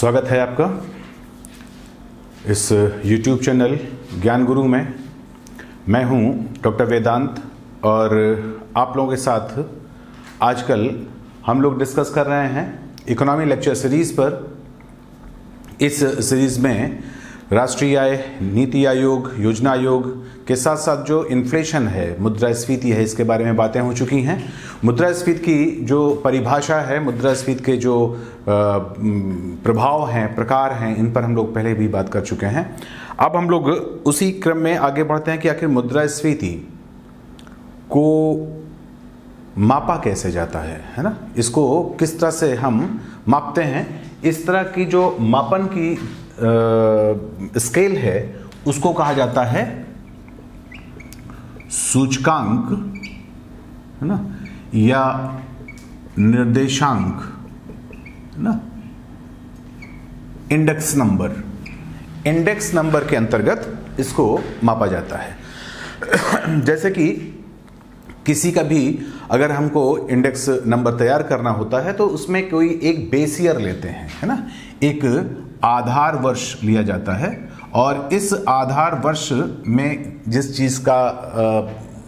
स्वागत है आपका इस YouTube चैनल ज्ञान गुरु में। मैं हूं डॉक्टर वेदांत और आप लोगों के साथ आजकल हम लोग डिस्कस कर रहे हैं इकोनॉमी लेक्चर सीरीज़ पर। इस सीरीज़ में राष्ट्रीय आय, नीति आयोग, योजना आयोग के साथ साथ जो इन्फ्लेशन है, मुद्रास्फीति है, इसके बारे में बातें हो चुकी हैं। मुद्रास्फीति की जो परिभाषा है, मुद्रास्फीति के जो प्रभाव हैं, प्रकार हैं, इन पर हम लोग पहले भी बात कर चुके हैं। अब हम लोग उसी क्रम में आगे बढ़ते हैं कि आखिर मुद्रास्फीति को मापा कैसे जाता है ना, इसको किस तरह से हम मापते हैं। इस तरह की जो मापन की स्केल है उसको कहा जाता है सूचकांक, है ना, या निर्देशांक, है ना, इंडेक्स नंबर। इंडेक्स नंबर के अंतर्गत इसको मापा जाता है। जैसे कि किसी का भी अगर हमको इंडेक्स नंबर तैयार करना होता है तो उसमें कोई एक बेस ईयर लेते हैं, है ना, एक आधार वर्ष लिया जाता है और इस आधार वर्ष में जिस चीज़ का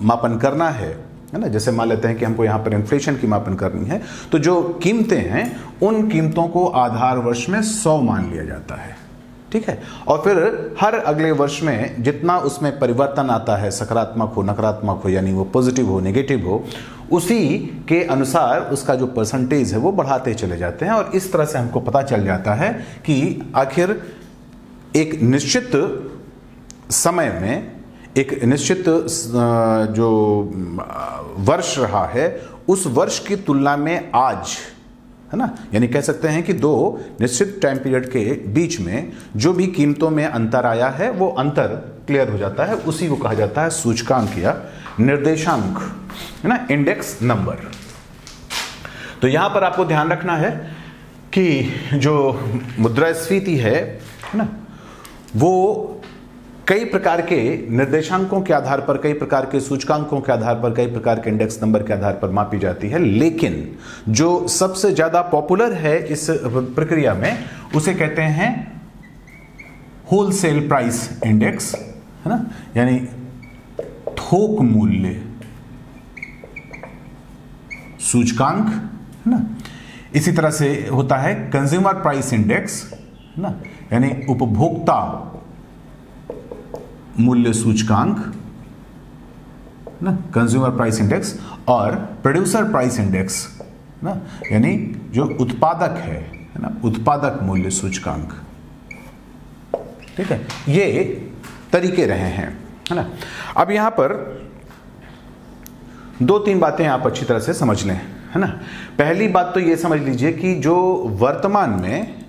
मापन करना है ना, जैसे मान लेते हैं कि हमको यहाँ पर इन्फ्लेशन की मापन करनी है, तो जो कीमतें हैं उन कीमतों को आधार वर्ष में 100 मान लिया जाता है, ठीक है। और फिर हर अगले वर्ष में जितना उसमें परिवर्तन आता है, सकारात्मक हो, नकारात्मक हो, यानी वो पॉजिटिव हो, नेगेटिव हो, उसी के अनुसार उसका जो परसेंटेज है वो बढ़ाते चले जाते हैं। और इस तरह से हमको पता चल जाता है कि आखिर एक निश्चित समय में एक निश्चित जो वर्ष रहा है उस वर्ष की तुलना में आज, है ना, यानी कह सकते हैं कि दो निश्चित टाइम पीरियड के बीच में जो भी कीमतों में अंतर आया है वो अंतर क्लियर हो जाता है। उसी को कहा जाता है सूचकांक या निर्देशांक, है ना, इंडेक्स नंबर। तो यहां पर आपको ध्यान रखना है कि जो मुद्रास्फीति है ना, वो कई प्रकार के निर्देशांकों के आधार पर, कई प्रकार के सूचकांकों के आधार पर, कई प्रकार के इंडेक्स नंबर के आधार पर मापी जाती है। लेकिन जो सबसे ज्यादा पॉपुलर है इस प्रक्रिया में उसे कहते हैं होलसेल प्राइस इंडेक्स, है ना, यानी थोक मूल्य सूचकांक, है ना। इसी तरह से होता है कंज्यूमर प्राइस इंडेक्स, है ना, यानी उपभोक्ता मूल्य सूचकांक, ना, कंज्यूमर प्राइस इंडेक्स, और प्रोड्यूसर प्राइस इंडेक्स, ना, यानी जो उत्पादक है ना, उत्पादक मूल्य सूचकांक, ठीक है। ये तरीके रहे हैं, है ना। अब यहां पर दो तीन बातें आप अच्छी तरह से समझ लें, है ना। पहली बात तो ये समझ लीजिए कि जो वर्तमान में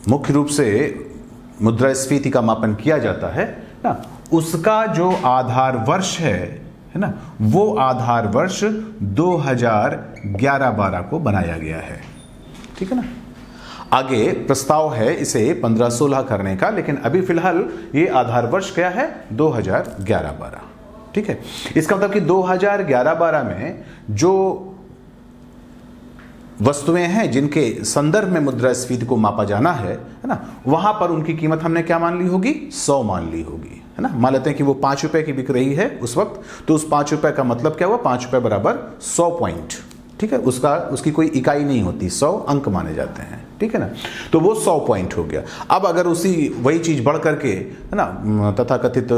मुख्य रूप से मुद्रास्फीति का मापन किया जाता है ना, उसका जो आधार वर्ष है ना, वो आधार वर्ष 2011-12 को बनाया गया है, ठीक है ना। आगे प्रस्ताव है इसे 15-16 करने का, लेकिन अभी फिलहाल ये आधार वर्ष क्या है, 2011-12, ठीक है। इसका मतलब कि 2011-12 में जो वस्तुएं हैं जिनके संदर्भ में मुद्रास्फीति को मापा जाना है ना, वहां पर उनकी कीमत हमने क्या मान ली होगी, 100 मान ली होगी, है ना। मान लेते हैं कि वो 5 रुपए की बिक रही है उस वक्त, तो उस 5 रुपए का मतलब क्या हुआ, 5 रुपए बराबर 100 पॉइंट, ठीक है। उसकी कोई इकाई नहीं होती, 100 अंक माने जाते हैं, ठीक है ना। तो वो 100 पॉइंट हो गया। अब अगर वही चीज बढ़ करके, है ना, तथाकथित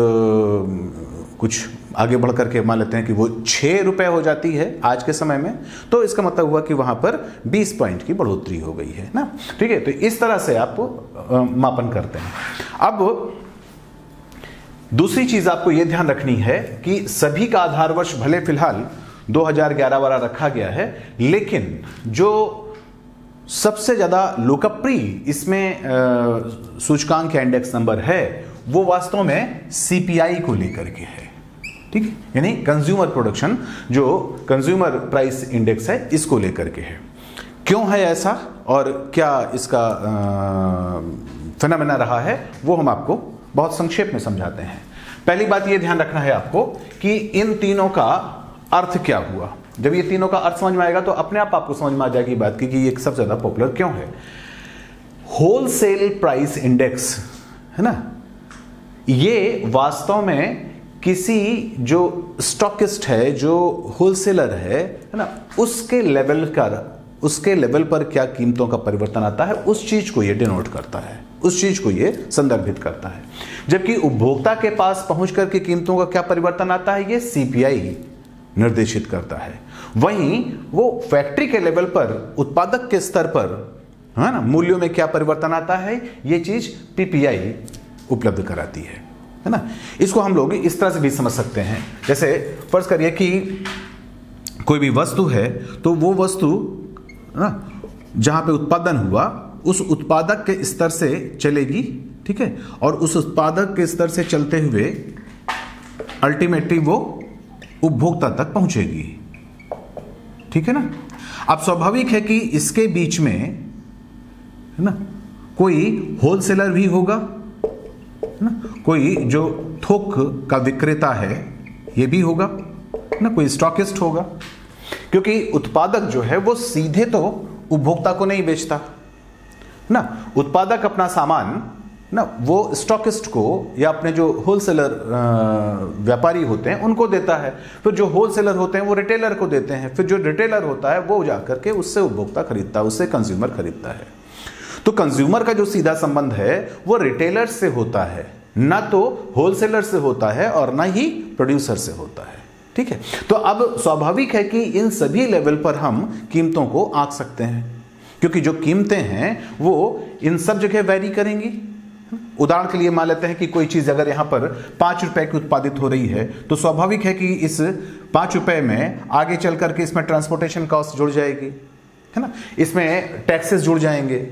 कुछ आगे बढ़ करके मान लेते हैं कि वो 6 रुपए हो जाती है आज के समय में, तो इसका मतलब हुआ कि वहां पर 20 पॉइंट की बढ़ोतरी हो गई है ना, ठीक है। तो इस तरह से आप मापन करते हैं। अब दूसरी चीज आपको यह ध्यान रखनी है कि सभी का आधार वर्ष भले फिलहाल 2011-12 रखा गया है, लेकिन जो सबसे ज्यादा लोकप्रिय इसमें सूचकांक या इंडेक्स नंबर है वो वास्तव में सीपीआई को लेकर के है, ठीक है, यानी कंज्यूमर प्रोडक्शन, जो कंज्यूमर प्राइस इंडेक्स है, इसको लेकर के है। क्यों है ऐसा और क्या इसका फिनोमेना रहा है, वो हम आपको बहुत संक्षेप में समझाते हैं। पहली बात ये ध्यान रखना है आपको कि इन तीनों का अर्थ क्या हुआ। जब ये तीनों का अर्थ समझ में आएगा तो अपने आप आपको समझ में आ जाएगी बात की कि ये सबसे ज्यादा पॉपुलर क्यों है। होलसेल प्राइस इंडेक्स है ना, ये वास्तव में किसी जो स्टॉकिस्ट है, जो होलसेलर है ना, उसके लेवल पर क्या कीमतों का परिवर्तन आता है, उस चीज को ये डिनोट करता है, उस चीज को ये संदर्भित करता है। जबकि उपभोक्ता के पास पहुंच करके कीमतों का क्या परिवर्तन आता है, ये सीपीआई निर्देशित करता है। वहीं वो फैक्ट्री के लेवल पर, उत्पादक के स्तर पर है ना, मूल्यों में क्या परिवर्तन आता है, ये चीज पीपीआई उपलब्ध कराती है ना। इसको हम लोग इस तरह से भी समझ सकते हैं, जैसे फर्ज करिए कि कोई भी वस्तु है, तो वो वस्तु ना जहां पे उत्पादन हुआ उस उत्पादक के स्तर से चलेगी, ठीक है, और उस उत्पादक के स्तर से चलते हुए अल्टीमेटली वो उपभोक्ता तक पहुंचेगी, ठीक है ना। अब स्वाभाविक है कि इसके बीच में है ना कोई होलसेलर भी होगा ना, कोई जो थोक का विक्रेता है ये भी होगा ना, कोई स्टॉकिस्ट होगा, क्योंकि उत्पादक जो है वो सीधे तो उपभोक्ता को नहीं बेचता ना, उत्पादक अपना सामान ना वो स्टॉकिस्ट को या अपने जो होलसेलर व्यापारी होते हैं उनको देता है, फिर जो होलसेलर होते हैं वो रिटेलर को देते हैं, फिर जो रिटेलर होता है वो जाकर के उससे उपभोक्ता खरीदता है, उससे कंज्यूमर खरीदता है। तो कंज्यूमर का जो सीधा संबंध है वो रिटेलर से होता है, ना तो होलसेलर से होता है और ना ही प्रोड्यूसर से होता है, ठीक है। तो अब स्वाभाविक है कि इन सभी लेवल पर हम कीमतों को आंक सकते हैं, क्योंकि जो कीमतें हैं वो इन सब जगह वैरी करेंगी। उदाहरण के लिए मान लेते हैं कि कोई चीज अगर यहां पर 5 रुपए की उत्पादित हो रही है, तो स्वाभाविक है कि इस 5 रुपए में आगे चल करके इसमें ट्रांसपोर्टेशन कॉस्ट जुड़ जाएगी, है ना, इसमें टैक्सेस जुड़ जाएंगे।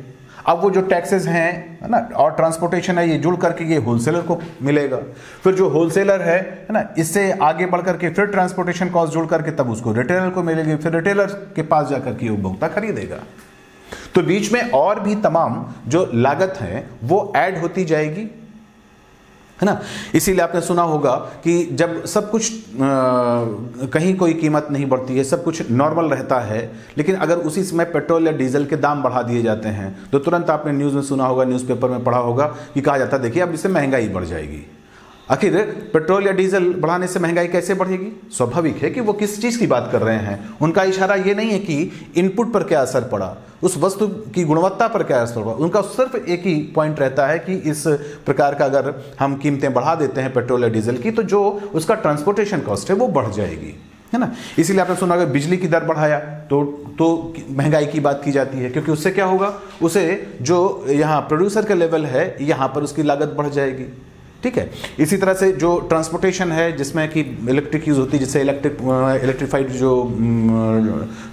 अब वो जो टैक्सेस हैं ना और ट्रांसपोर्टेशन है, ये जुड़ करके ये होलसेलर को मिलेगा, फिर जो होलसेलर है ना इससे आगे बढ़ करके फिर ट्रांसपोर्टेशन कॉस्ट जुड़ करके तब उसको रिटेलर को मिलेगी, फिर रिटेलर के पास जाकर के उपभोक्ता खरीदेगा। तो बीच में और भी तमाम जो लागत है वो ऐड होती जाएगी, है ना। इसीलिए आपने सुना होगा कि जब सब कुछ कहीं कोई कीमत नहीं बढ़ती है, सब कुछ नॉर्मल रहता है, लेकिन अगर उसी समय पेट्रोल या डीजल के दाम बढ़ा दिए जाते हैं तो तुरंत आपने न्यूज़ में सुना होगा, न्यूज़पेपर में पढ़ा होगा कि कहा जाता है देखिए अब इससे महंगाई बढ़ जाएगी। आखिर पेट्रोल या डीजल बढ़ाने से महंगाई कैसे बढ़ेगी? स्वाभाविक है कि वो किस चीज़ की बात कर रहे हैं। उनका इशारा ये नहीं है कि इनपुट पर क्या असर पड़ा, उस वस्तु की गुणवत्ता पर क्या असर पड़ा, उनका सिर्फ एक ही पॉइंट रहता है कि इस प्रकार का अगर हम कीमतें बढ़ा देते हैं पेट्रोल या डीजल की तो जो उसका ट्रांसपोर्टेशन कॉस्ट है वो बढ़ जाएगी, है ना। इसीलिए आपने सुना होगा बिजली की दर बढ़ाया तो महंगाई की बात की जाती है, क्योंकि उससे क्या होगा, उसे जो यहाँ प्रोड्यूसर का लेवल है यहाँ पर उसकी लागत बढ़ जाएगी, ठीक है। इसी तरह से जो ट्रांसपोर्टेशन है जिसमें कि इलेक्ट्रिक यूज होती है, जिससे इलेक्ट्रिफाइड जो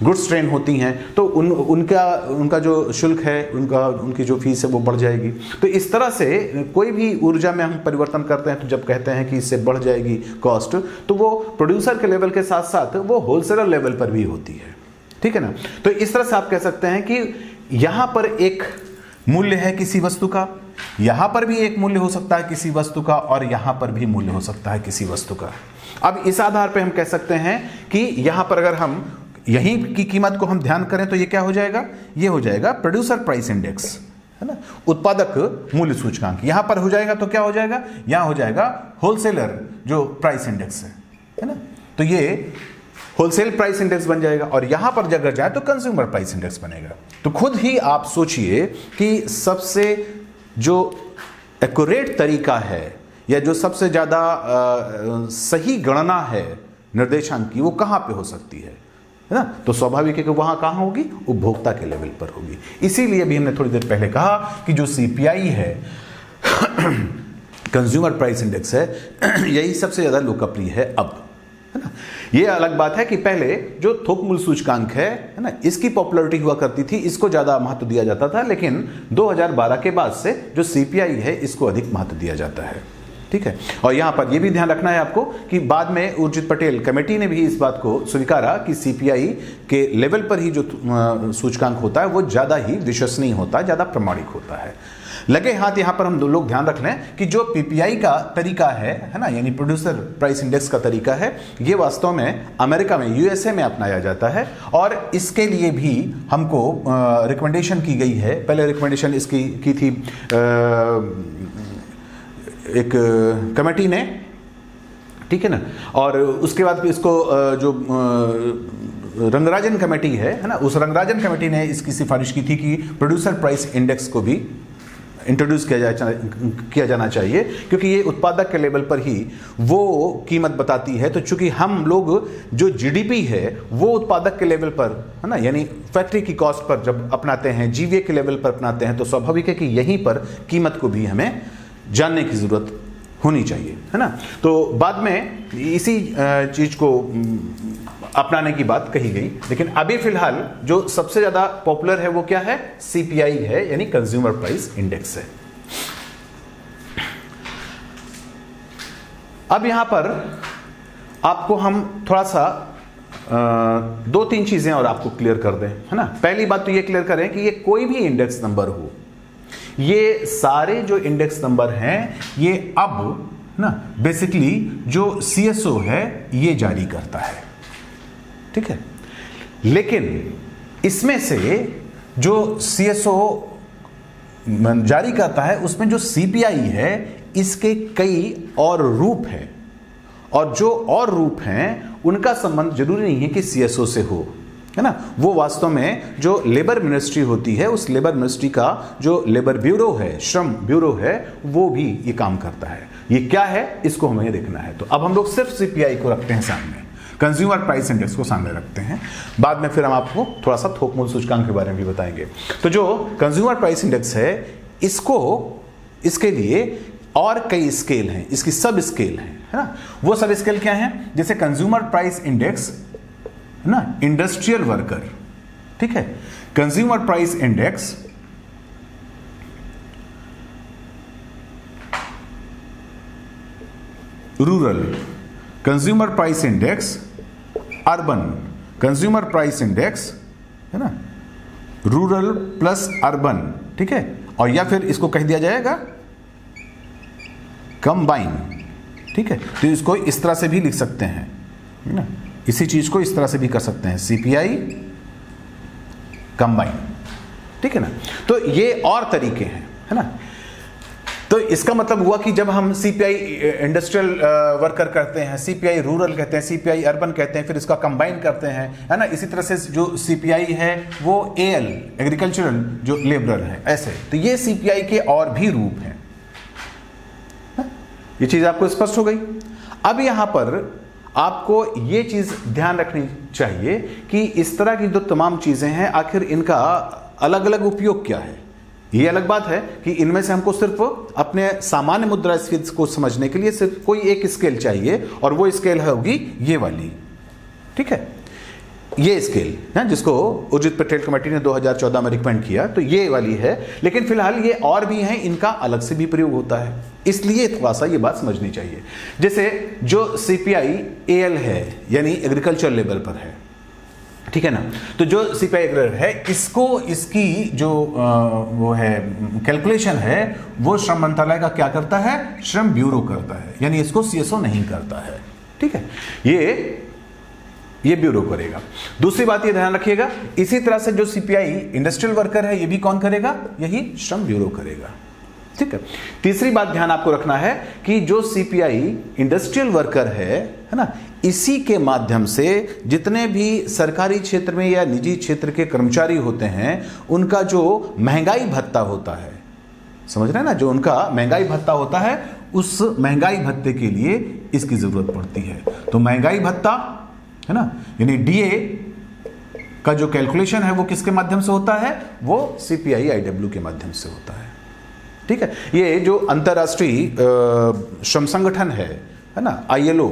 गुड्स ट्रेन होती हैं, तो उनका जो शुल्क है, उनकी जो फीस है वो बढ़ जाएगी। तो इस तरह से कोई भी ऊर्जा में हम परिवर्तन करते हैं तो जब कहते हैं कि इससे बढ़ जाएगी कॉस्ट, तो वो प्रोड्यूसर के लेवल के साथ साथ वो होलसेलर लेवल पर भी होती है, ठीक है ना। तो इस तरह से आप कह सकते हैं कि यहां पर एक मूल्य है किसी वस्तु का, यहां पर भी एक मूल्य हो सकता है किसी वस्तु का, और यहां पर भी मूल्य हो सकता है किसी वस्तु का। अब इस आधार पे हम कह सकते हैं कि यहां पर अगर हम यहीं की कीमत को हम ध्यान करें तो ये क्या हो जाएगा, ये हो जाएगा प्रोड्यूसर प्राइस इंडेक्स, है ना, उत्पादक मूल्य सूचकांक। यहां पर हो जाएगा तो क्या हो जाएगा, यहां हो जाएगा होलसेलर जो प्राइस इंडेक्स है ना। तो ये होलसेल प्राइस इंडेक्स बन जाएगा, और यहां पर अगर जाए तो कंज्यूमर प्राइस इंडेक्स बनेगा। तो खुद ही आप सोचिए कि सबसे जो एक्यूरेट तरीका है या जो सबसे ज्यादा सही गणना है निर्देशांक की वो कहां पे हो सकती है ना। तो स्वाभाविक है कि वहां कहां होगी, उपभोक्ता के लेवल पर होगी। इसीलिए भी हमने थोड़ी देर पहले कहा कि जो सीपीआई है कंज्यूमर प्राइस इंडेक्स है, यही सबसे ज्यादा लोकप्रिय है अब, है ना। ये अलग बात है कि पहले जो थोक मूल्य सूचकांक है ना, इसकी पॉपुलैरिटी हुआ करती थी, इसको ज्यादा महत्व दिया जाता था, लेकिन 2012 के बाद से जो सीपीआई है इसको अधिक महत्व दिया जाता है। ठीक है। और यहां पर यह भी ध्यान रखना है आपको कि बाद में उर्जित पटेल कमेटी ने भी इस बात को स्वीकारा कि सीपीआई के लेवल पर ही जो सूचकांक होता है वो ज्यादा ही विश्वसनीय होता है, ज्यादा प्रमाणिक होता है। लगे हाथ यहां पर हम दो लोग ध्यान रख लें कि जो पीपीआई का तरीका है ना, यानी प्रोड्यूसर प्राइस इंडेक्स का तरीका है, ये वास्तव में अमेरिका में, यूएसए में अपनाया जाता है और इसके लिए भी हमको रिकमेंडेशन की गई है। पहले रिकमेंडेशन इसकी की थी एक कमेटी ने, ठीक है ना, और उसके बाद इसको जो रंगराजन कमेटी है ना, उस रंगराजन कमेटी ने इसकी सिफारिश की थी कि प्रोड्यूसर प्राइस इंडेक्स को भी इंट्रोड्यूस किया जाना चाहिए, क्योंकि ये उत्पादक के लेवल पर ही वो कीमत बताती है। तो चूंकि हम लोग जो जीडीपी है वो उत्पादक के लेवल पर है ना, यानी फैक्ट्री की कॉस्ट पर जब अपनाते हैं, जीवीए के लेवल पर अपनाते हैं, तो स्वाभाविक है कि यहीं पर कीमत को भी हमें जानने की जरूरत होनी चाहिए, है ना। तो बाद में इसी चीज को अपनाने की बात कही गई, लेकिन अभी फिलहाल जो सबसे ज्यादा पॉपुलर है वो क्या है? सीपीआई है, यानी कंज्यूमर प्राइस इंडेक्स है। अब यहां पर आपको हम थोड़ा सा दो तीन चीजें और आपको क्लियर कर दें, है ना। पहली बात तो ये क्लियर करें कि ये कोई भी इंडेक्स नंबर हो, ये सारे जो इंडेक्स नंबर हैं ये अब ना बेसिकली जो सीएसओ है ये जारी करता है, ठीक है। लेकिन इसमें से जो सीएसओ जारी करता है उसमें जो सीपीआई है इसके कई और रूप हैं, और जो और रूप हैं उनका संबंध जरूरी नहीं है कि सीएसओ से हो, है ना। वो वास्तव में जो लेबर मिनिस्ट्री होती है, उस लेबर मिनिस्ट्री का जो लेबर ब्यूरो है, श्रम ब्यूरो है, वो भी ये काम करता है। ये क्या है इसको हमें देखना है। तो अब हम लोग सिर्फ सीपीआई को रखते हैं सामने, कंज्यूमर प्राइस इंडेक्स को सामने रखते हैं, बाद में फिर हम आपको थोड़ा सा थोक मूल्य सूचकांक के बारे में भी बताएंगे। तो जो कंज्यूमर प्राइस इंडेक्स है इसको, इसके लिए और कई स्केल हैं, इसकी सब स्केल हैं, है ना। वो सब स्केल क्या हैं? जैसे कंज्यूमर प्राइस इंडेक्स ना इंडस्ट्रियल वर्कर, ठीक है, consumer price index rural, consumer price index urban, consumer price index है ना रूरल प्लस अर्बन, ठीक है। और या फिर इसको कह दिया जाएगा कंबाइन, ठीक है। तो इसको इस तरह से भी लिख सकते हैं, है ना, इसी चीज को इस तरह से भी कर सकते हैं, सीपीआई कंबाइन, ठीक है ना। तो ये और तरीके हैं, है ना। तो इसका मतलब हुआ कि जब हम सीपीआई इंडस्ट्रियल वर्कर करते हैं, सीपीआई रूरल कहते हैं, सीपीआई अर्बन कहते हैं, फिर इसका कंबाइन करते हैं, है ना। इसी तरह से जो सीपीआई है वो एएल एग्रीकल्चरल जो लेबरर है, ऐसे। तो ये सीपीआई के और भी रूप हैं, ये चीज आपको स्पष्ट हो गई। अब यहां पर आपको ये चीज ध्यान रखनी चाहिए कि इस तरह की जो तमाम चीजें हैं आखिर इनका अलग अलग उपयोग क्या है। ये अलग बात है कि इनमें से हमको सिर्फ अपने सामान्य मुद्रास्फीति को समझने के लिए सिर्फ कोई एक स्केल चाहिए, और वो स्केल होगी ये वाली, ठीक है, ये स्केल है जिसको उर्जित पटेल कमेटी ने 2014 में रिकमेंड किया, तो ये वाली है। लेकिन फिलहाल ये और भी हैं, इनका अलग से भी प्रयोग होता है, इसलिए थोड़ा सा ये बात समझनी चाहिए। जैसे जो सीपीआई एएल है यानी एग्रीकल्चर लेवल पर है, ठीक है ना। तो जो सीपीआई है इसको, इसकी जो वो है कैलकुलेशन है वो श्रम मंत्रालय का क्या करता है? श्रम ब्यूरो करता है, यानी इसको सीएसओ नहीं करता है, ठीक है। ये ब्यूरो करेगा। दूसरी बात ये ध्यान रखिएगा, इसी तरह से जो सीपीआई इंडस्ट्रियल वर्कर है ये भी कौन करेगा? यही श्रम ब्यूरो करेगा, ठीक है। तीसरी बात ध्यान आपको रखना है कि जो सीपीआई इंडस्ट्रियल वर्कर है ना, इसी के माध्यम से जितने भी सरकारी क्षेत्र में या निजी क्षेत्र के कर्मचारी होते हैं उनका जो महंगाई भत्ता होता है, समझ रहे हैं ना, जो उनका महंगाई भत्ता होता है उस महंगाई भत्ते के लिए इसकी जरूरत पड़ती है। तो महंगाई भत्ता है ना, यानी डीए का जो कैलकुलेशन है वो किसके माध्यम से होता है? वो सीपीआई आईडब्ल्यू के माध्यम से होता है, ठीक है। ये जो अंतरराष्ट्रीय श्रम संगठन है ना, आईएलओ,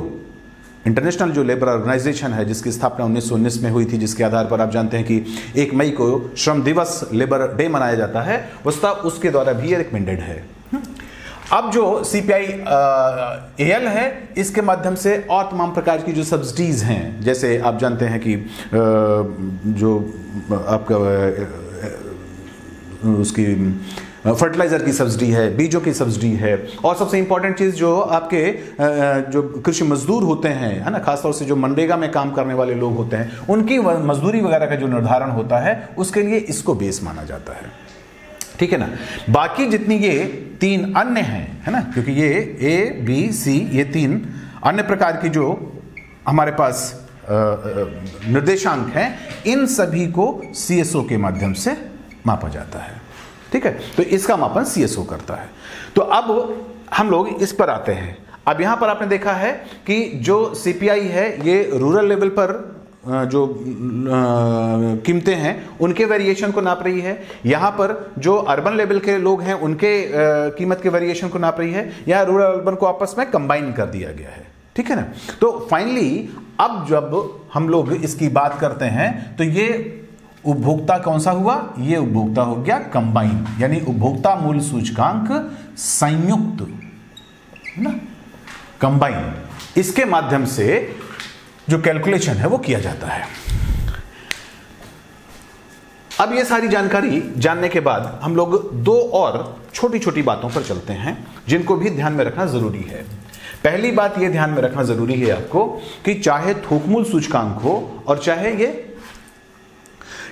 इंटरनेशनल जो लेबर ऑर्गेनाइजेशन है, जिसकी स्थापना 1919 में हुई थी, जिसके आधार पर आप जानते हैं कि 1 मई को श्रम दिवस, लेबर डे मनाया जाता है, वस्तुतः उसके द्वारा भी ये रिकमेंडेड है। अब जो CPI AL है, इसके माध्यम से और तमाम प्रकार की जो सब्सिडीज हैं, जैसे आप जानते हैं कि जो आपका उसकी फर्टिलाइजर की सब्सिडी है, बीजों की सब्सिडी है, और सबसे इंपॉर्टेंट चीज जो आपके जो कृषि मजदूर होते हैं, है ना, खासतौर से जो मनरेगा में काम करने वाले लोग होते हैं, उनकी मजदूरी वगैरह का जो निर्धारण होता है, उसके लिए इसको बेस माना जाता है। ठीक है ना। बाकी जितनी ये 3 अन्य हैं, है ना, क्योंकि ये A, B, C, ये 3 अन्य प्रकार की जो हमारे पास निर्देशांक हैं, इन सभी को CSO के माध्यम से मापा जाता है। ठीक है, तो इसका मापन CSO करता है। तो अब हम लोग इस पर आते हैं। अब यहां पर आपने देखा है कि जो CPI है ये रूरल लेवल पर जो कीमतें हैं उनके वेरिएशन को नाप रही है, यहां पर जो अर्बन लेवल के लोग हैं उनके कीमत के वेरिएशन को नाप रही है, यहां रूरल अर्बन को आपस में कंबाइन कर दिया गया है। ठीक है ना। तो फाइनली अब जब हम लोग इसकी बात करते हैं तो ये उपभोक्ता कौन सा हुआ, ये उपभोक्ता हो गया कंबाइन, यानी उपभोक्ता मूल्य सूचकांक संयुक्त, है ना, कंबाइन। इसके माध्यम से जो कैलकुलेशन है वो किया जाता है। अब ये सारी जानकारी जानने के बाद हम लोग 2 और छोटी छोटी बातों पर चलते हैं जिनको भी ध्यान में रखना जरूरी है। पहली बात ये ध्यान में रखना जरूरी है आपको कि चाहे थोक मूल्य सूचकांक हो और चाहे ये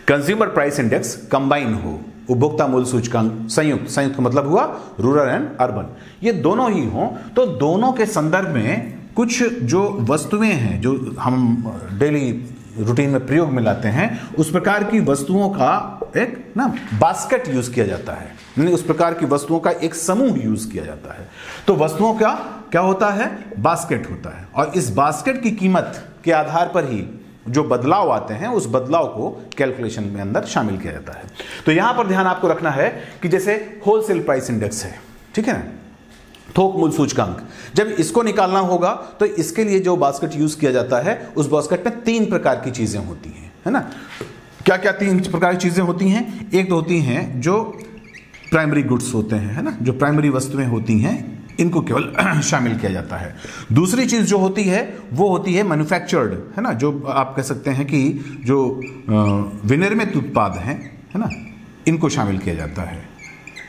कंज्यूमर प्राइस इंडेक्स कंबाइन हो, उपभोक्ता मूल्य सूचकांक संयुक्त, संयुक्त का मतलब हुआ रूरल एंड अर्बन, ये दोनों ही हों, तो दोनों के संदर्भ में कुछ जो वस्तुएं हैं जो हम डेली रूटीन में प्रयोग में लाते हैं, उस प्रकार की वस्तुओं का एक ना बास्केट यूज किया जाता है, यानी उस प्रकार की वस्तुओं का एक समूह यूज किया जाता है। तो वस्तुओं का क्या होता है, बास्केट होता है, और इस बास्केट की कीमत के आधार पर ही जो बदलाव आते हैं उस बदलाव को कैलकुलेशन में अंदर शामिल किया जाता है। तो यहां पर ध्यान आपको रखना है कि जैसे होलसेल प्राइस इंडेक्स है, ठीक है ना, थोक मूल्य सूचकांक, जब इसको निकालना होगा तो इसके लिए जो बास्केट यूज किया जाता है उस बास्केट में 3 प्रकार की चीजें होती हैं, है ना। क्या क्या 3 प्रकार की चीजें होती हैं? एक तो होती हैं जो प्राइमरी गुड्स होते हैं, है ना, जो प्राइमरी वस्तुएं होती हैं, इनको केवल शामिल किया जाता है। दूसरी चीज जो होती है वो होती है मैन्युफैक्चर्ड, है ना, जो आप कह सकते हैं कि जो विनिर्मित उत्पाद हैं, है ना, इनको शामिल किया जाता है।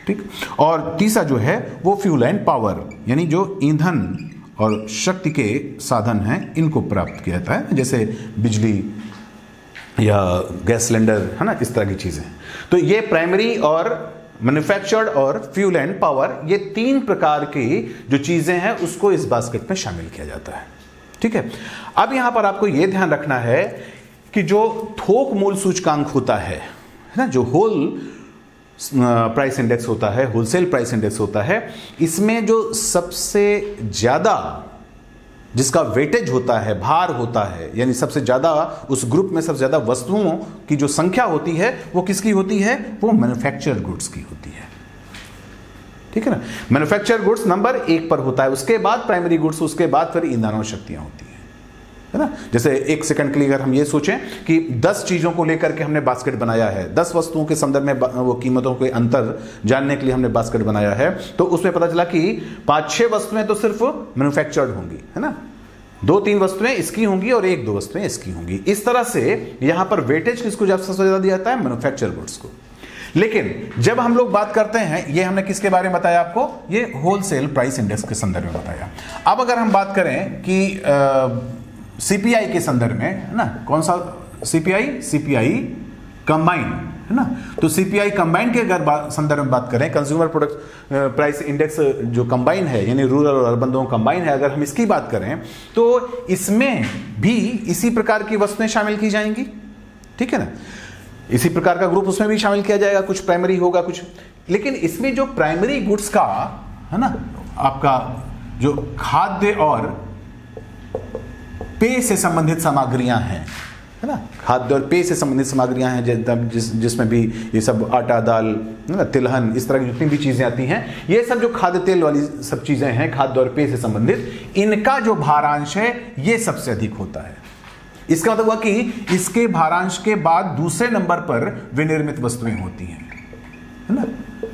ठीक। और तीसरा जो है वो फ्यूल एंड पावर, यानी जो ईंधन और शक्ति के साधन हैं, इनको प्राप्त किया जाता है, जैसे बिजली या गैस सिलेंडर, है ना, इस तरह की चीजें। तो ये प्राइमरी और मैन्युफैक्चर्ड और फ्यूल एंड पावर, ये 3 प्रकार की जो चीजें हैं उसको इस बास्केट में शामिल किया जाता है। ठीक है। अब यहां पर आपको यह ध्यान रखना है कि जो थोक मूल्य सूचकांक होता है ना, जो होल प्राइस इंडेक्स होता है, होलसेल प्राइस इंडेक्स होता है, इसमें जो सबसे ज्यादा जिसका वेटेज होता है, भार होता है, यानी सबसे ज्यादा उस ग्रुप में सबसे ज्यादा वस्तुओं की जो संख्या होती है वो किसकी होती है? वो मैन्युफैक्चर्ड गुड्स की होती है। ठीक है ना। मैन्युफैक्चर्ड गुड्स नंबर 1 पर होता है, उसके बाद प्राइमरी गुड्स, उसके बाद फिर ईंधन और शक्तियां होती हैं, है ना। जैसे एक सेकंड के लिए अगर हम ये सोचें कि 10 चीजों को लेकर के हमने बास्केट बनाया है, 10 वस्तुओं के संदर्भ में वो कीमतों के अंतर जानने के लिए हमने बास्केट बनाया है, तो उसमें पता चला कि 5-6 वस्तुएं तो सिर्फ मैन्युफैक्चर्ड होंगी, है ना, 2-3 वस्तुएं इसकी होंगी और 1-2 वस्तुएं इसकी होंगी। इस तरह से यहां पर वेटेज किसको सबसे ज्यादा दिया जाता है? मैन्युफैक्चर्ड गुड्स को। लेकिन जब हम लोग बात करते हैं, ये हमने किसके बारे में बताया आपको? ये होलसेल प्राइस इंडेक्स के संदर्भ में बताया। अब अगर हम बात करें कि सीपीआई के संदर्भ में, है ना, कौन सा सीपीआई कंबाइन, है ना, तो सीपीआई कंबाइन के अगर संदर्भ में बात करें, कंज्यूमर प्रोडक्ट प्राइस इंडेक्स जो कंबाइन है, यानी रूरल और अर्बन दोनों कंबाइन है, अगर हम इसकी बात करें तो इसमें भी इसी प्रकार की वस्तुएं शामिल की जाएंगी। ठीक है ना, इसी प्रकार का ग्रुप उसमें भी शामिल किया जाएगा, कुछ प्राइमरी होगा कुछ, लेकिन इसमें जो प्राइमरी गुड्स का, है ना, आपका जो खाद्य और पेय से संबंधित सामग्रियां हैं, है ना, खाद्य और पेय से संबंधित सामग्रियां हैं, जिसमें भी ये सब आटा, दाल, है ना, तिलहन, इस तरह की जितनी भी चीजें आती हैं, ये सब जो खाद्य तेल वाली सब चीजें हैं, खाद्य और पेय से संबंधित, इनका जो भारांश है ये सबसे अधिक होता है। इसका मतलब हुआ कि इसके भारांश के बाद दूसरे नंबर पर विनिर्मित वस्तुएं होती हैं, है ना।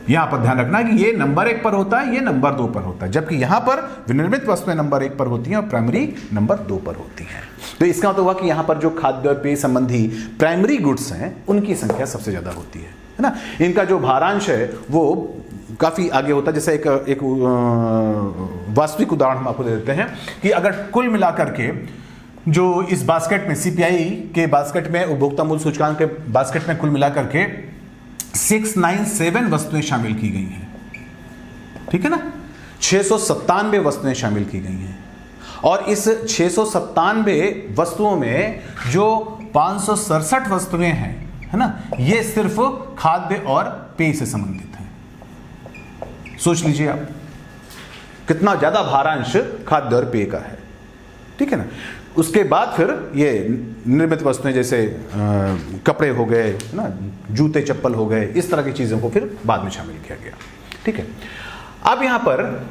यहां पर ध्यान रखना कि ये नंबर 1 पर होता है, ये नंबर 2 पर होता है, जबकि यहां पर विनिर्मित वस्तुएं नंबर 1 पर होती हैं और प्राइमरी नंबर 2 पर होती हैं। तो इसका मतलब हुआ कि यहां पर जो खाद्य और पेय संबंधी प्राइमरी गुड्स हैं उनकी संख्या सबसे ज्यादा होती है ना। इनका जो भारांश है वो काफी आगे होता है। जैसे एक वास्तविक उदाहरण हम आपको दे देते हैं कि अगर कुल मिलाकर के जो इस बास्केट में सीपीआई के बास्केट में, उपभोक्ता मूल्य सूचकांक के बास्केट में कुल मिलाकर के 697 वस्तुएं शामिल की गई हैं, ठीक है ना। 697 वस्तुएं शामिल की गई हैं और इस 697 वस्तुओं में जो 567 वस्तुएं हैं, है ना, ये सिर्फ खाद्य और पेय से संबंधित हैं। सोच लीजिए आप कितना ज्यादा भारांश खाद्य और पेय का है, ठीक है ना। उसके बाद फिर ये निर्मित वस्तुएं जैसे कपड़े हो गए ना, जूते चप्पल हो गए, इस तरह की चीजों को फिर बाद में शामिल किया गया, ठीक है। अब यहां पर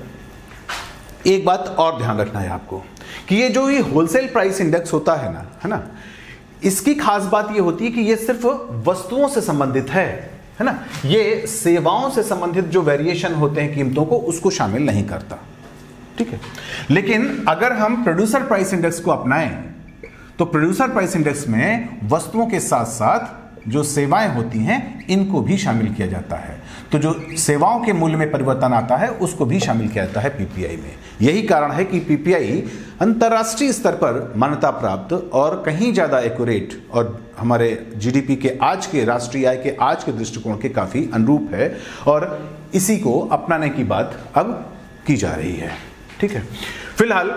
एक बात और ध्यान रखना है आपको कि ये जो ये होलसेल प्राइस इंडेक्स होता है ना, इसकी खास बात ये होती है कि ये सिर्फ वस्तुओं से संबंधित है ना। ये सेवाओं से संबंधित जो वेरिएशन होते हैं कीमतों को, उसको शामिल नहीं करता, ठीक है। लेकिन अगर हम प्रोड्यूसर प्राइस इंडेक्स को अपनाएं तो प्रोड्यूसर प्राइस इंडेक्स में वस्तुओं के साथ साथ जो सेवाएं होती हैं इनको भी शामिल किया जाता है। तो जो सेवाओं के मूल्य में परिवर्तन आता है उसको भी शामिल किया जाता है पीपीआई में। यही कारण है कि पीपीआई अंतर्राष्ट्रीय स्तर पर मान्यता प्राप्त और कहीं ज्यादा एक्यूरेट और हमारे जीडीपी के आज के, राष्ट्रीय आय के आज के दृष्टिकोण के काफी अनुरूप है और इसी को अपनाने की बात अब की जा रही है, ठीक है। फिलहाल,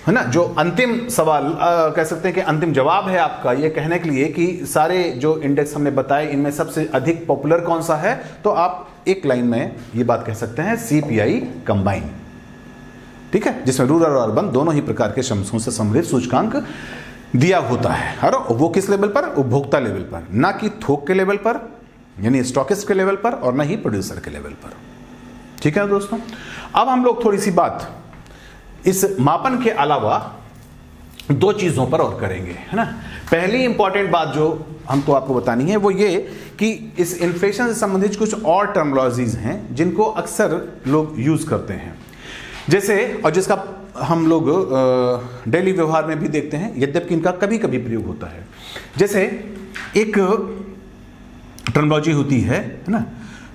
है ना, जो अंतिम सवाल कह सकते हैं कि अंतिम जवाब है आपका ये कहने के लिए कि सारे जो इंडेक्स हमने बताए इनमें सबसे अधिक पॉपुलर कौन सा है, तो आप एक लाइन में ये बात कह सकते हैं सीपीआई कंबाइन, ठीक है, जिसमें रूरल और अर्बन दोनों ही प्रकार के श्रमिकों से सम्मिलित सूचकांक दिया होता है। और वो किस लेवल पर? उपभोक्ता लेवल पर, ना कि थोक के लेवल पर यानी स्टॉकिस्ट के लेवल पर और ना ही प्रोड्यूसर के लेवल पर, ठीक है दोस्तों। अब हम लोग थोड़ी सी बात इस मापन के अलावा दो चीजों पर और करेंगे, है ना। पहली इंपॉर्टेंट बात जो हमको आपको बतानी है वो ये कि इस इन्फ्लेशन से संबंधित कुछ और टर्मिनोलॉजीज हैं जिनको अक्सर लोग यूज करते हैं, जैसे और जिसका हम लोग डेली व्यवहार में भी देखते हैं, यद्यपि इनका कभी कभी प्रयोग होता है। जैसे एक टर्मिनोलॉजी होती है ना,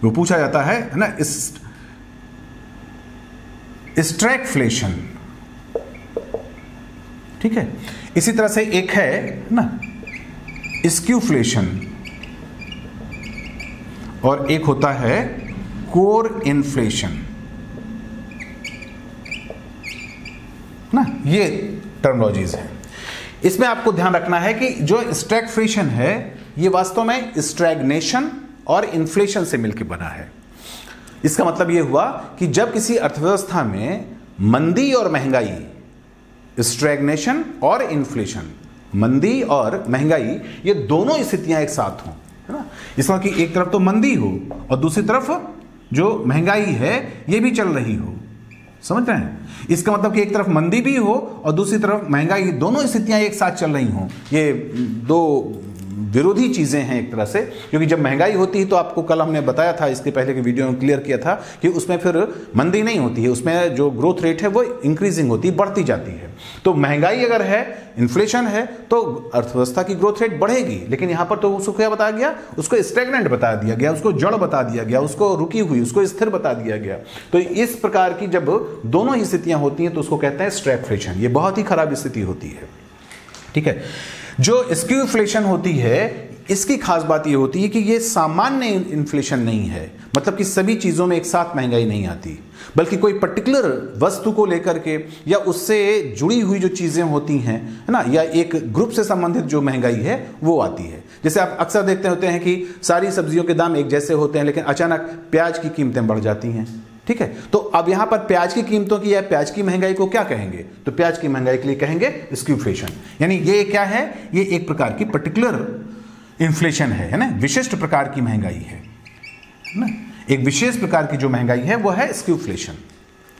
वो पूछा जाता है ना, स्ट्रैगफ्लेशन, ठीक है। इसी तरह से एक है ना स्क्यूफ्लेशन और एक होता है कोर इन्फ्लेशन ना। ये टर्मिनोलॉजीज हैं। इसमें आपको ध्यान रखना है कि जो स्ट्रैगफ्लेशन है ये वास्तव में स्ट्रैगनेशन और इन्फ्लेशन से मिलकर बना है। इसका मतलब यह हुआ कि जब किसी अर्थव्यवस्था में मंदी और महंगाई, स्ट्रैगनेशन और इन्फ्लेशन, मंदी और महंगाई, ये दोनों स्थितियां एक साथ हों, है ना। इसका कि एक तरफ तो मंदी हो और दूसरी तरफ जो महंगाई है ये भी चल रही हो, समझ रहे हैं। इसका मतलब कि एक तरफ मंदी भी हो और दूसरी तरफ महंगाई, दोनों स्थितियां एक साथ चल रही हों। ये दो विरोधी चीजें हैं एक तरह से, क्योंकि जब महंगाई होती है तो आपको कल हमने बताया था, इसके पहले के वीडियो में क्लियर किया था कि उसमें फिर मंदी नहीं होती है, उसमें जो ग्रोथ रेट है वो इंक्रीजिंग होती है, बढ़ती जाती है। तो महंगाई अगर है, इन्फ्लेशन है, तो अर्थव्यवस्था की ग्रोथ रेट बढ़ेगी। लेकिन यहां पर तो उसको क्या बताया गया? उसको स्टैग्नेंट बता दिया गया, उसको जड़ बता दिया गया, उसको रुकी हुई, उसको स्थिर बता दिया गया। तो इस प्रकार की जब दोनों ही स्थितियां होती हैं तो उसको कहते हैं स्टैगफ्लेशन। ये बहुत ही खराब स्थिति होती है, ठीक है। जो स्क्यूफ्लेशन होती है इसकी खास बात ये होती है कि ये सामान्य इन्फ्लेशन नहीं है, मतलब कि सभी चीजों में एक साथ महंगाई नहीं आती, बल्कि कोई पर्टिकुलर वस्तु को लेकर के या उससे जुड़ी हुई जो चीजें होती हैं, है ना, या एक ग्रुप से संबंधित जो महंगाई है वो आती है। जैसे आप अक्सर देखते होते हैं कि सारी सब्जियों के दाम एक जैसे होते हैं, लेकिन अचानक प्याज की कीमतें बढ़ जाती हैं, ठीक है। तो अब यहां पर प्याज की कीमतों की या प्याज की महंगाई को क्या कहेंगे? तो प्याज की महंगाई के लिए कहेंगे स्क्यूफ्लेशन। यानी ये क्या है? ये एक प्रकार की पर्टिकुलर इन्फ्लेशन है ना, विशिष्ट प्रकार की महंगाई है ना, एक विशेष प्रकार की जो महंगाई है वो है स्क्यूफ्लेशन,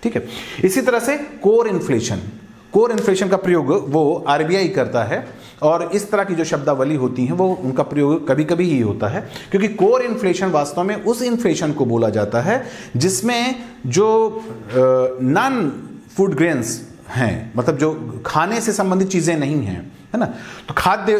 ठीक है। इसी तरह से कोर इन्फ्लेशन, कोर इन्फ्लेशन का प्रयोग वो आरबीआई करता है और इस तरह की जो शब्दावली होती हैं वो उनका प्रयोग कभी कभी ही होता है, क्योंकि कोर इन्फ्लेशन वास्तव में उस इन्फ्लेशन को बोला जाता है जिसमें जो नॉन फूड ग्रेन्स हैं, मतलब जो खाने से संबंधित चीजें नहीं हैं, है ना, तो खाद्य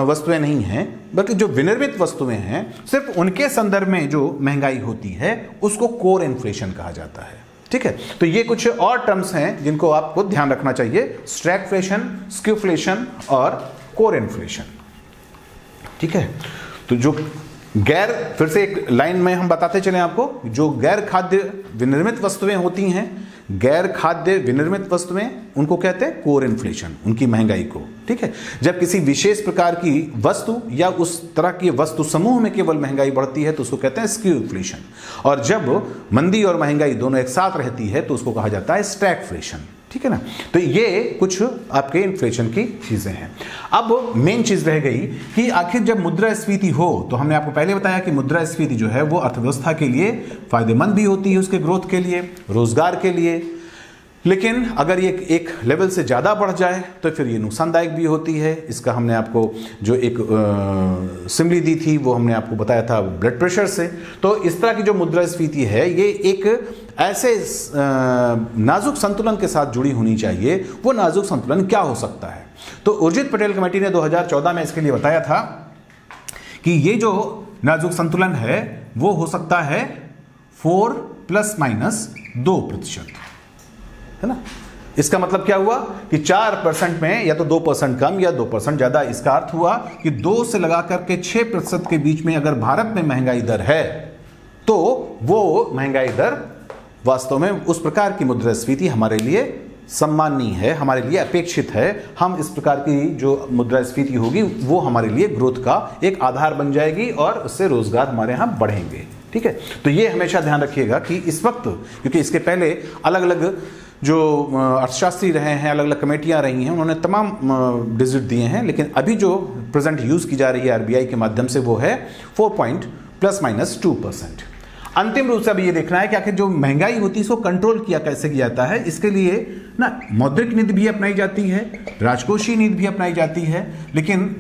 वस्तुएं नहीं हैं, बल्कि जो विनिर्मित वस्तुएं हैं, सिर्फ उनके संदर्भ में जो महंगाई होती है उसको कोर इन्फ्लेशन कहा जाता है। ठीक है, तो ये कुछ और टर्म्स हैं जिनको आपको ध्यान रखना चाहिए, स्टैगफ्लेशन, स्क्यूफ्लेशन और कोर इन्फ्लेशन। ठीक है, तो जो गैर, फिर से एक लाइन में हम बताते चले आपको, जो गैर खाद्य विनिर्मित वस्तुएं होती हैं, गैर खाद्य विनिर्मित वस्तुएं, उनको कहते हैं कोर इन्फ्लेशन, उनकी महंगाई को। ठीक है, जब किसी विशेष प्रकार की वस्तु या उस तरह के वस्तु समूह में केवल महंगाई बढ़ती है तो उसको कहते हैं स्क्यू इन्फ्लेशन, और जब मंदी और महंगाई दोनों एक साथ रहती है तो उसको कहा जाता है स्टैगफ्लेशन। ठीक है ना, तो ये कुछ आपके इन्फ्लेशन की चीजें हैं। अब मेन चीज रह गई कि आखिर जब मुद्रास्फीति हो, तो हमने आपको पहले बताया कि मुद्रास्फीति जो है वो अर्थव्यवस्था के लिए फायदेमंद भी होती है, उसके ग्रोथ के लिए, रोजगार के लिए, लेकिन अगर ये एक लेवल से ज़्यादा बढ़ जाए तो फिर ये नुकसानदायक भी होती है। इसका हमने आपको जो एक सिमली दी थी वो हमने आपको बताया था ब्लड प्रेशर से। तो इस तरह की जो मुद्रास्फीति है ये एक ऐसे नाजुक संतुलन के साथ जुड़ी होनी चाहिए। वो नाजुक संतुलन क्या हो सकता है? तो उर्जित पटेल कमेटी ने 2014 में इसके लिए बताया था कि ये जो नाजुक संतुलन है वो हो सकता है 4 ± 2%, है ना। इसका मतलब क्या हुआ कि 4% में या तो 2% कम या 2% ज्यादा। इसका अर्थ हुआ कि 2 से लगा करके 6% के बीच में अगर भारत में महंगाई दर है तो वो महंगाई दर वास्तव में उस प्रकार की मुद्रास्फीति हमारे लिए सम्माननीय है, हमारे लिए अपेक्षित है। हम इस प्रकार की जो मुद्रास्फीति होगी वो हमारे लिए ग्रोथ का एक आधार बन जाएगी और उससे रोजगार हमारे यहाँ बढ़ेंगे। ठीक है, तो ये हमेशा ध्यान रखिएगा कि इस वक्त, क्योंकि इसके पहले अलग अलग जो अर्थशास्त्री रहे हैं, अलग अलग कमेटियां रही हैं, उन्होंने तमाम डिजिट दिए हैं, लेकिन अभी जो प्रेजेंट यूज की जा रही है आरबीआई के माध्यम से वो है 4 ± 2%। अंतिम रूप से अभी ये देखना है कि आखिर जो महंगाई होती है इसको कंट्रोल किया कैसे किया जाता है। इसके लिए ना मौद्रिक नीति भी अपनाई जाती है, राजकोषीय नीति भी अपनाई जाती है, लेकिन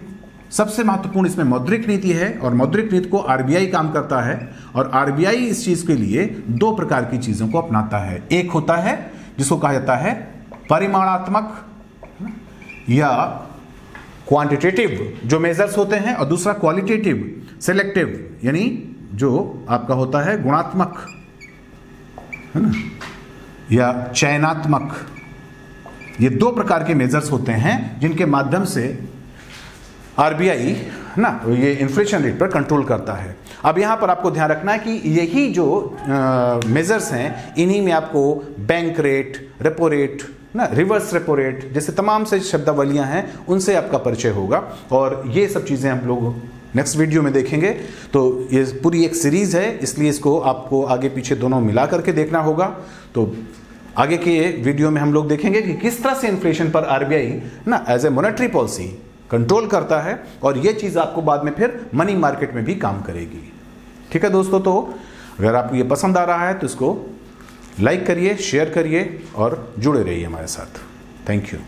सबसे महत्वपूर्ण इसमें मौद्रिक नीति है और मौद्रिक नीति को आरबीआई काम करता है। और आरबीआई इस चीज के लिए 2 प्रकार की चीजों को अपनाता है। एक होता है जिसको कहा जाता है परिमाणात्मक या क्वांटिटेटिव जो मेजर्स होते हैं, और दूसरा क्वालिटेटिव सिलेक्टिव, यानी जो आपका होता है गुणात्मक, है ना, या चयनात्मक। ये 2 प्रकार के मेजर्स होते हैं जिनके माध्यम से आरबीआई ना ये इन्फ्लेशन रेट पर कंट्रोल करता है। अब यहां पर आपको ध्यान रखना है कि यही जो मेजर्स हैं इन्हीं में आपको बैंक रेट, रेपो रेट, ना रिवर्स रेपो रेट जैसे तमाम से शब्दावलियां हैं उनसे आपका परिचय होगा, और ये सब चीजें हम लोग नेक्स्ट वीडियो में देखेंगे। तो ये पूरी एक सीरीज है, इसलिए इसको आपको आगे पीछे दोनों मिला करके देखना होगा। तो आगे के वीडियो में हम लोग देखेंगे कि किस तरह से इन्फ्लेशन पर आरबीआई ना as a monetary policy control करता है, और ये चीज आपको बाद में फिर मनी मार्केट में भी काम करेगी। ठीक है दोस्तों, तो अगर आपको ये पसंद आ रहा है तो इसको लाइक करिए, शेयर करिए और जुड़े रहिए हमारे साथ। Thank you.